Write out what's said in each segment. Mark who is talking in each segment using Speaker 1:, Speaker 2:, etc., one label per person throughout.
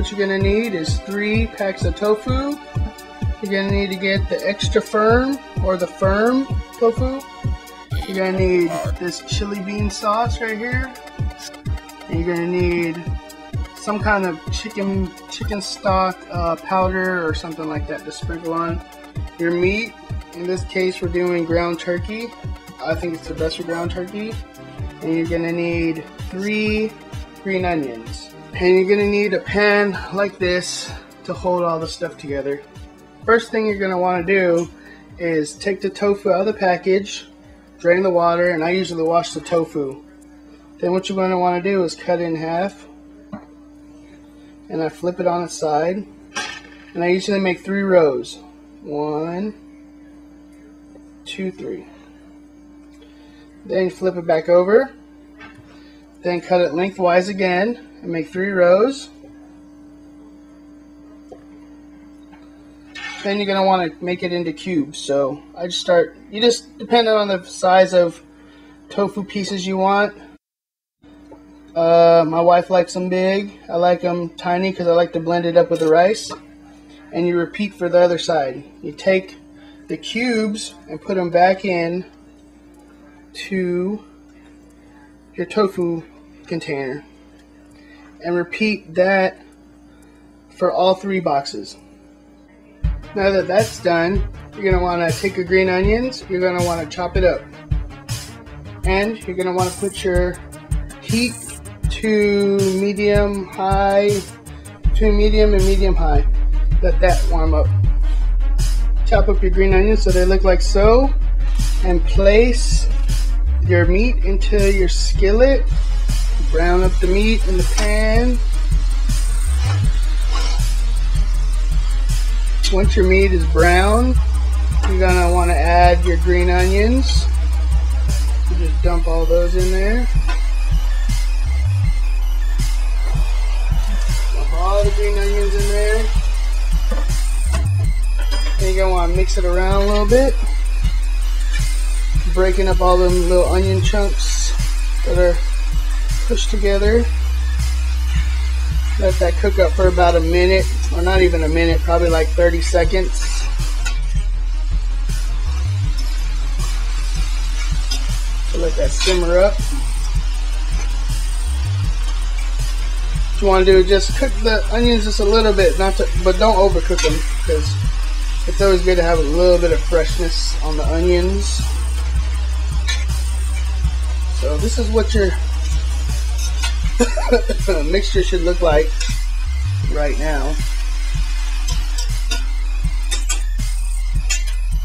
Speaker 1: what you're going to need is 3 packs of tofu. You're going to need to get the extra firm or the firm tofu. You're going to need this chili bean sauce right here. And you're going to need some kind of chicken stock powder or something like that to sprinkle on your meat. In this case, we're doing ground turkey. I think it's the best for ground turkey. And you're going to need 3 green onions. And you're going to need a pan like this to hold all the stuff together. First thing you're going to want to do is take the tofu out of the package, drain the water, and I usually wash the tofu. Then what you're going to want to do is cut it in half, and I flip it on its side, and I usually make 3 rows. 1, 2, 3. Then flip it back over, then cut it lengthwise again and make 3 rows. Then you're going to want to make it into cubes. So you just depend on the size of tofu pieces you want. My wife likes them big. I like them tiny because I like to blend it up with the rice. And you repeat for the other side. You take the cubes and put them back in to your tofu container. And repeat that for all 3 boxes. Now that that's done, you're going to want to take your green onions, you're going to want to chop it up. And you're going to want to put your heat to medium high, between medium and medium high. Let that warm up. Chop up your green onions so they look like so, and place your meat into your skillet. Brown up the meat in the pan. Once your meat is brown, you're going to want to add your green onions. You just dump all those in there. Dump all the green onions in there. Then you're going to want to mix it around a little bit. Breaking up all them little onion chunks that are pushed together. Let that cook up for about a minute, or not even a minute, probably like 30 seconds. So let that simmer up. What you want to do is just cook the onions just a little bit, but don't overcook them, because it's always good to have a little bit of freshness on the onions. So this is what your mixture should look like right now.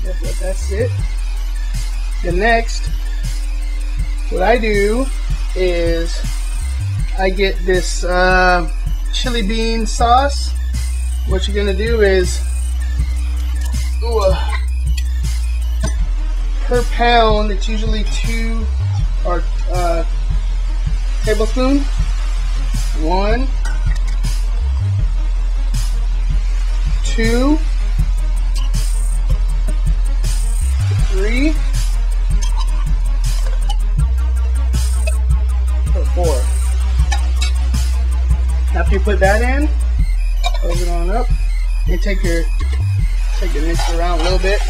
Speaker 1: Yep, that's it. The next, what I do is I get this chili bean sauce. What you're gonna do is, per pound, it's usually 2 or tablespoon. 1, 2, 3, or 4. After you put that in, close it on up. You take your mix around a little bit.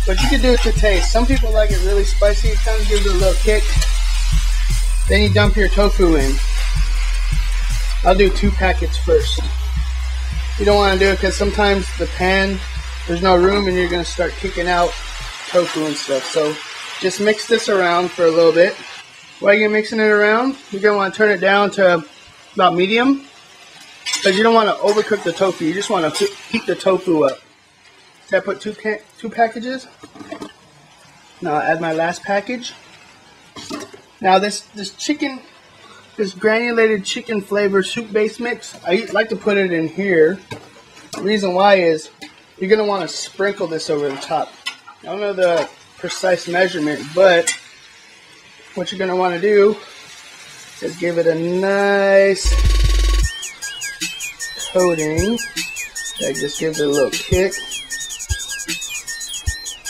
Speaker 1: But you can do it to taste. Some people like it really spicy. It kind of gives it a little kick. Then you dump your tofu in. I'll do 2 packets first. You don't want to do it because sometimes the pan, there's no room and you're going to start kicking out tofu and stuff. So just mix this around for a little bit. While you're mixing it around, you're going to want to turn it down to about medium. Because you don't want to overcook the tofu. You just want to heat the tofu up. So I put 2 packages. Now I'll add my last package. Now this granulated chicken flavor soup base mix, I like to put it in here. The reason why is you're going to want to sprinkle this over the top. I don't know the precise measurement, but what you're going to want to do is give it a nice coating. That just gives it a little kick.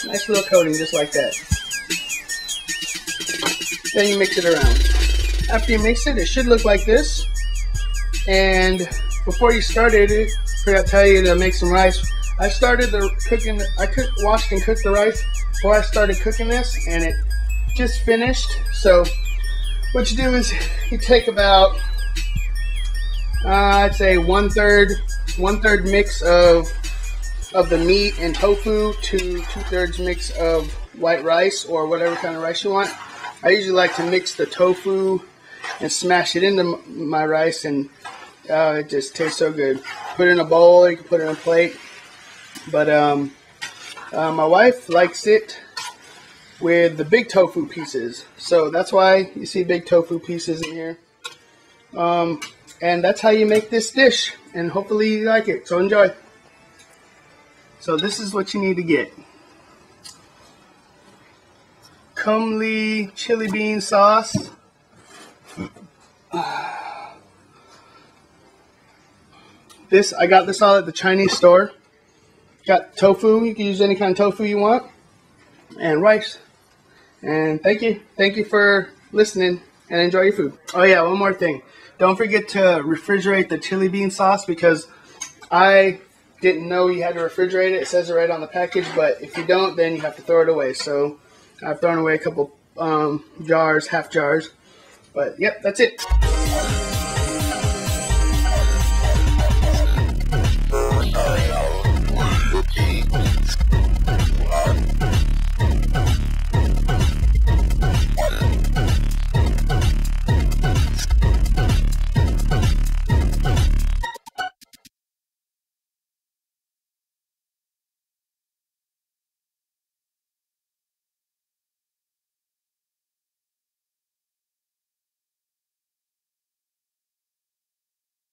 Speaker 1: Nice little coating, just like that. Then you mix it around. after you mix it, it should look like this. And before you started it, I forgot to tell you to make some rice. I started the cooking. Washed and cooked the rice before I started cooking this, and it just finished. So what you do is you take about I'd say one third mix of the meat and tofu to 2/3 mix of white rice or whatever kind of rice you want. I usually like to mix the tofu and smash it into my rice, and it just tastes so good. Put it in a bowl, you can put it on a plate. But my wife likes it with the big tofu pieces, so that's why you see big tofu pieces in here. And that's how you make this dish, and hopefully you like it. So enjoy. So this is what you need to get. Comely chili bean sauce. I got this all at the Chinese store. Got tofu, you can use any kind of tofu you want, and rice. And thank you for listening, and enjoy your food. Oh yeah, one more thing. Don't forget to refrigerate the chili bean sauce, because I didn't know you had to refrigerate it. It says it right on the package, but if you don't, then you have to throw it away. So I've thrown away a couple jars, half jars. But yep, that's it.